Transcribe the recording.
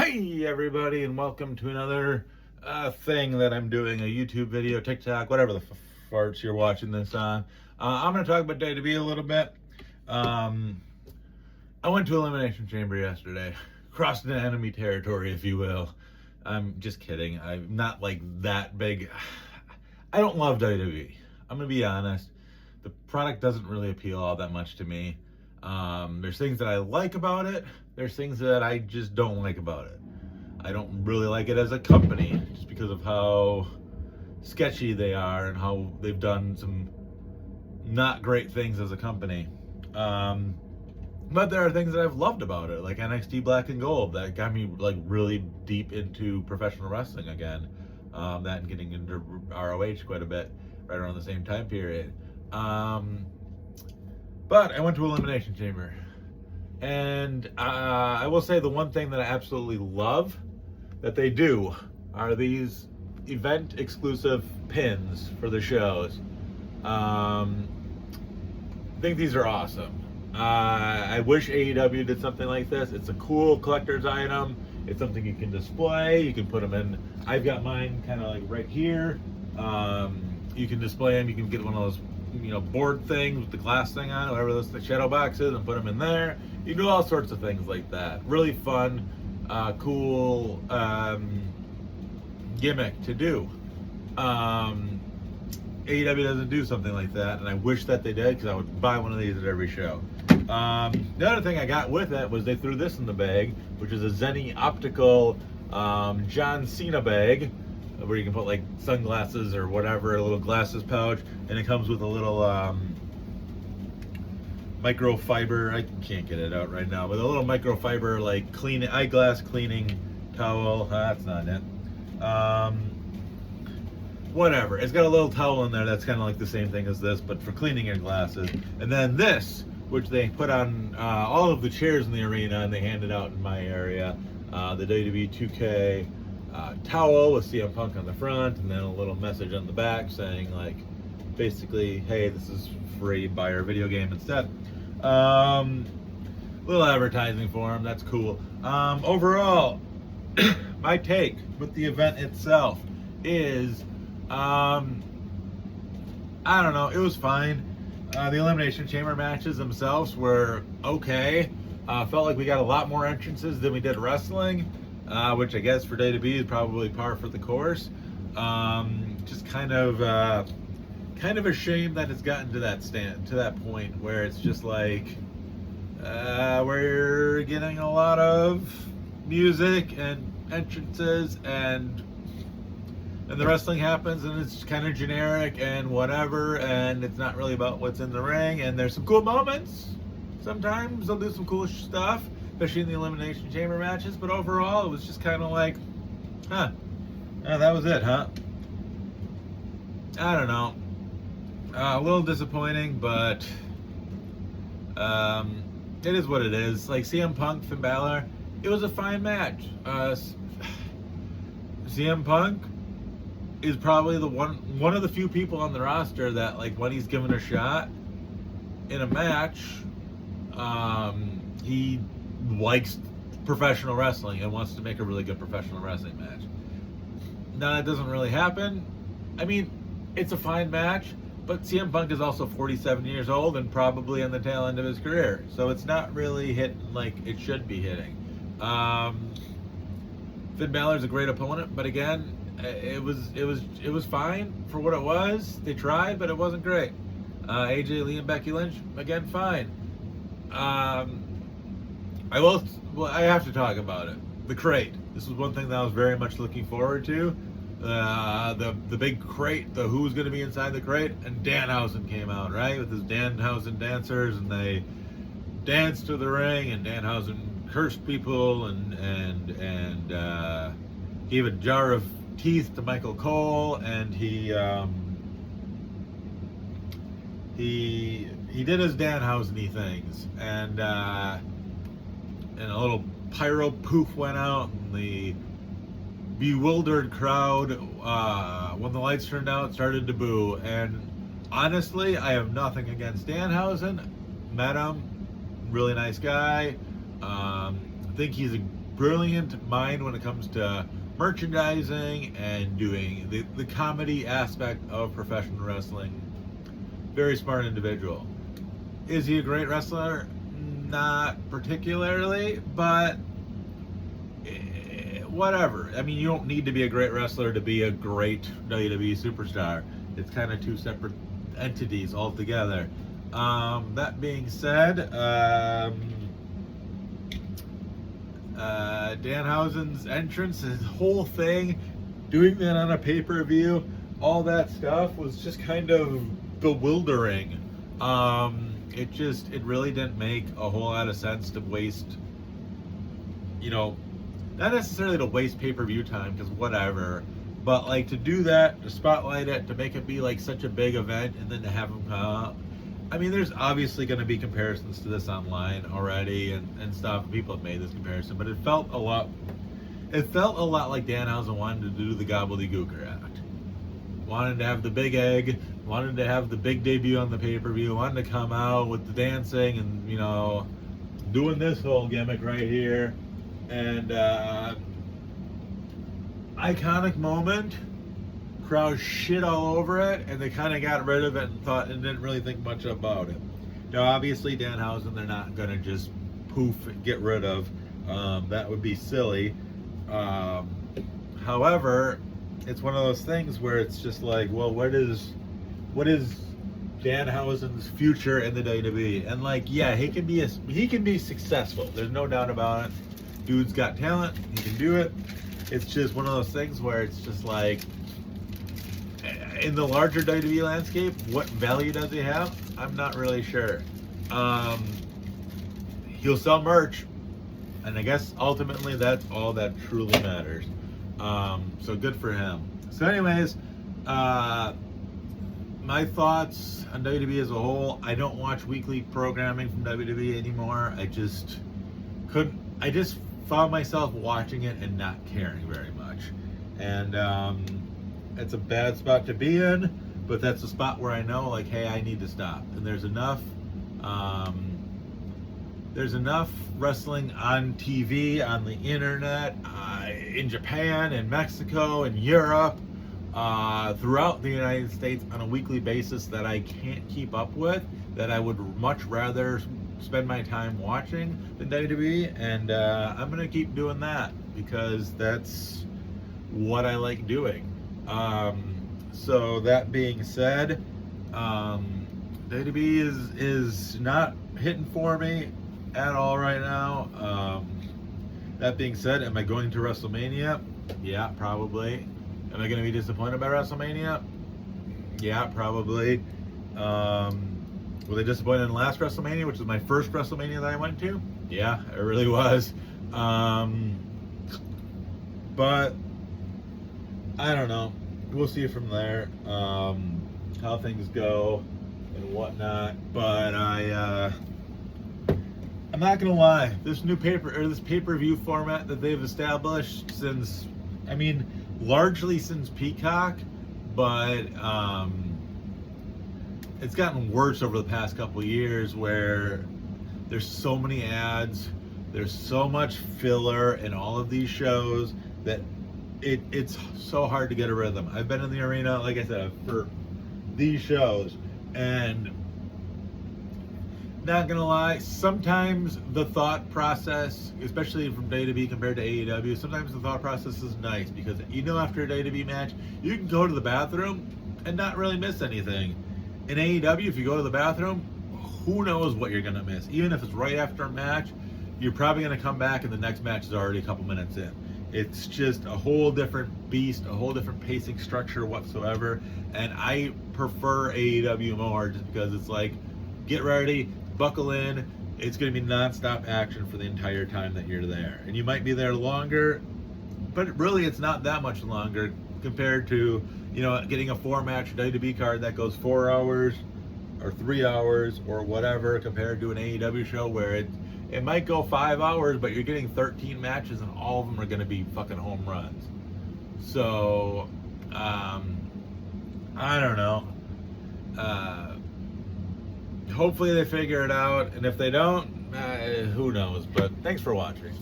Hey everybody, and welcome to another thing that I'm doing, a YouTube video, TikTok, whatever the farts you're watching this on. I'm going to talk about WWE a little bit. I went to Elimination Chamber yesterday, crossed into enemy territory, if you will. I'm just kidding. I'm not like that big. I don't love WWE. I'm going to be honest. The product doesn't really appeal all that much to me. There's things that I like about it. There's things that I just don't like about it. I don't really like it as a company just because of how sketchy they are and how they've done some not great things as a company. But there are things that I've loved about it, like NXT Black and Gold, that got me like really deep into professional wrestling again. That and getting into ROH quite a bit right around the same time period. But I went to Elimination Chamber, and I will say the one thing that I absolutely love that they do are these event-exclusive pins for the shows. I think these are awesome. I wish AEW did something like this. It's a cool collector's item. It's something you can display. You can put them in. I've got mine kind of like right here. You can display them. You can get one of those, board things with the glass thing on it, whatever the shadow box is, and put them in there. You do all sorts of things like that. Really fun, cool gimmick to do. AEW doesn't do something like that, and I wish that they did, because I would buy one of these at every show. The other thing I got with it was they threw this in the bag, which is a Zenny Optical John Cena bag, where you can put like sunglasses or whatever, a little glasses pouch, and it comes with a little microfiber, I can't get it out right now, but a little microfiber like eyeglass cleaning towel. That's not it. Whatever. It's got a little towel in there that's kind of like the same thing as this, but for cleaning your glasses. And then this, which they put on all of the chairs in the arena, and they handed out in my area, the WWE 2K towel with CM Punk on the front, and then a little message on the back saying, like, basically, hey, this is free, buy our video game instead. Little advertising for him, that's cool. Overall, my take with the event itself is, I don't know, it was fine. The Elimination Chamber matches themselves were okay. Felt like we got a lot more entrances than we did wrestling, which I guess for WWE is probably par for the course. Just kind of a shame that it's gotten to that point where it's just like we're getting a lot of music and entrances, and the wrestling happens, and it's kind of generic and whatever, and it's not really about what's in the ring. And there's some cool moments. Sometimes they'll do some cool stuff, especially in the Elimination Chamber matches, but overall it was just kind of like, that was it, huh? I don't know. A little disappointing, but it is what it is. Like CM Punk, Finn Balor, it was a fine match. CM Punk is probably the one of the few people on the roster that, like, when he's given a shot in a match, he likes professional wrestling and wants to make a really good professional wrestling match. Now, that doesn't really happen. I mean, it's a fine match, but CM Punk is also 47 years old and probably on the tail end of his career, so it's not really hitting like it should be hitting. Finn Balor's a great opponent, but again, it was fine for what it was. They tried, but it wasn't great. AJ Lee and Becky Lynch, again, fine. I have to talk about it. The crate. This was one thing that I was very much looking forward to. The big crate, the who's going to be inside the crate, and Danhausen came out, right, with his Danhausen dancers, and they danced to the ring, and Danhausen cursed people and gave a jar of teeth to Michael Cole, and he did his Danhausen-y things, and a little pyro poof went out, and the bewildered crowd, when the lights turned out, started to boo. And honestly, I have nothing against Danhausen. Met him, really nice guy. I think he's a brilliant mind when it comes to merchandising and doing the comedy aspect of professional wrestling. Very smart individual. Is he a great wrestler? Not particularly, but whatever. I mean, you don't need to be a great wrestler to be a great WWE superstar. It's kind of two separate entities altogether. That being said, Danhausen's entrance, his whole thing, doing that on a pay-per-view, all that stuff was just kind of bewildering. It really didn't make a whole lot of sense to waste, not necessarily to waste pay-per-view time, because whatever, but like to do that, to spotlight it, to make it be like such a big event, and then to have him come out. I mean, there's obviously going to be comparisons to this online already and stuff. People have made this comparison, but it felt a lot like Danhausen wanted to do the gobbledygooker act. Wanted to have the big egg, wanted to have the big debut on the pay-per-view, wanted to come out with the dancing and, doing this whole gimmick right here. And iconic moment, crowd shit all over it, and they kind of got rid of it and didn't really think much about it. Now, obviously, Danhausen, they're not going to just poof and get rid of. That would be silly. However, it's one of those things where it's just like, well, what is Danhausen's future in the WWE? And like, yeah, he can be successful. There's no doubt about it. Dude's got talent. He can do it. It's just one of those things where it's just like, in the larger WWE landscape, what value does he have? I'm not really sure. He'll sell merch, and I guess ultimately that's all that truly matters. So good for him. So anyways, my thoughts on WWE as a whole, I don't watch weekly programming from WWE anymore. I just found myself watching it and not caring very much. And it's a bad spot to be in, but that's a spot where I know, like, hey, I need to stop. And there's enough wrestling on TV, on the internet, in Japan, in Mexico, in Europe, throughout the United States on a weekly basis that I can't keep up with, that I would much rather spend my time watching than WWE, and I'm going to keep doing that because that's what I like doing. So that being said, WWE is not hitting for me at all right now. That being said, am I going to WrestleMania? Yeah, probably. Am I going to be disappointed by WrestleMania? Yeah, probably. Was I disappointed in the last WrestleMania, which was my first WrestleMania that I went to? Yeah, it really was. But I don't know. We'll see from there how things go and whatnot. But I'm not gonna lie. This new pay-per-view format that they've established since, largely since Peacock, but it's gotten worse over the past couple of years, where there's so many ads, there's so much filler in all of these shows that it's so hard to get a rhythm. I've been in the arena, like I said, for these shows, and not gonna lie, sometimes the thought process, especially from WWE compared to AEW, sometimes the thought process is nice, because after a WWE match, you can go to the bathroom and not really miss anything. In AEW, if you go to the bathroom, who knows what you're gonna miss. Even if it's right after a match, you're probably gonna come back and the next match is already a couple minutes in. It's just a whole different beast, a whole different pacing structure whatsoever, and I prefer AEW more just because it's like, get ready, buckle in, it's going to be non-stop action for the entire time that you're there. And you might be there longer, but really it's not that much longer compared to, getting a 4-match WWE card that goes 4 hours or 3 hours or whatever, compared to an AEW show where it might go 5 hours, but you're getting 13 matches and all of them are going to be fucking home runs. So, I don't know. Hopefully they figure it out, and if they don't, who knows. But thanks for watching.